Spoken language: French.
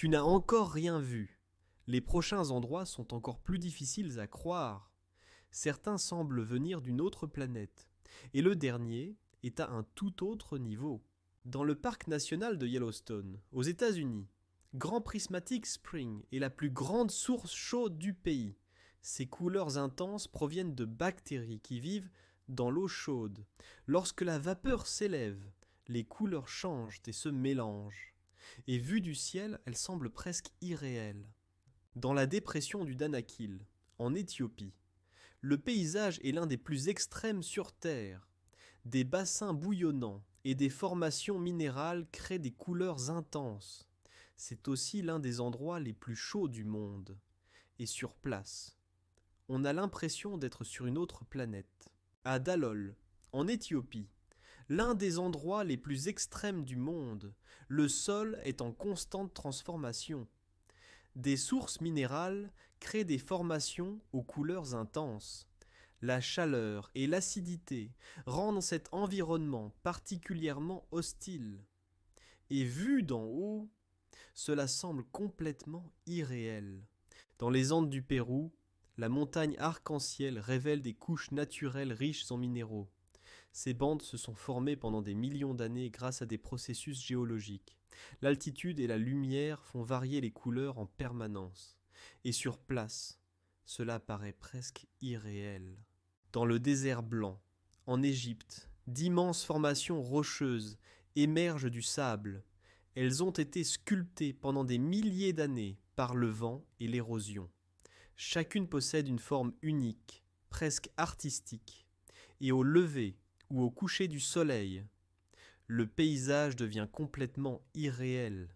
Tu n'as encore rien vu. Les prochains endroits sont encore plus difficiles à croire. Certains semblent venir d'une autre planète. Et le dernier est à un tout autre niveau. Dans le parc national de Yellowstone, aux États-Unis, Grand Prismatic Spring est la plus grande source chaude du pays. Ces couleurs intenses proviennent de bactéries qui vivent dans l'eau chaude. Lorsque la vapeur s'élève, les couleurs changent et se mélangent. Et vues du ciel, elles semblent presque irréelles. Dans la dépression du Danakil, en Éthiopie, le paysage est l'un des plus extrêmes sur Terre. Des bassins bouillonnants et des formations minérales créent des couleurs intenses. C'est aussi l'un des endroits les plus chauds du monde. Et sur place, on a l'impression d'être sur une autre planète. À Dalol, en Éthiopie, l'un des endroits les plus extrêmes du monde, le sol est en constante transformation. Des sources minérales créent des formations aux couleurs intenses. La chaleur et l'acidité rendent cet environnement particulièrement hostile. Et vu d'en haut, cela semble complètement irréel. Dans les Andes du Pérou, la montagne arc-en-ciel révèle des couches naturelles riches en minéraux. Ces bandes se sont formées pendant des millions d'années grâce à des processus géologiques. L'altitude et la lumière font varier les couleurs en permanence. Et sur place, cela paraît presque irréel. Dans le désert blanc, en Égypte, d'immenses formations rocheuses émergent du sable. Elles ont été sculptées pendant des milliers d'années par le vent et l'érosion. Chacune possède une forme unique, presque artistique. Et au lever ou au coucher du soleil, le paysage devient complètement irréel.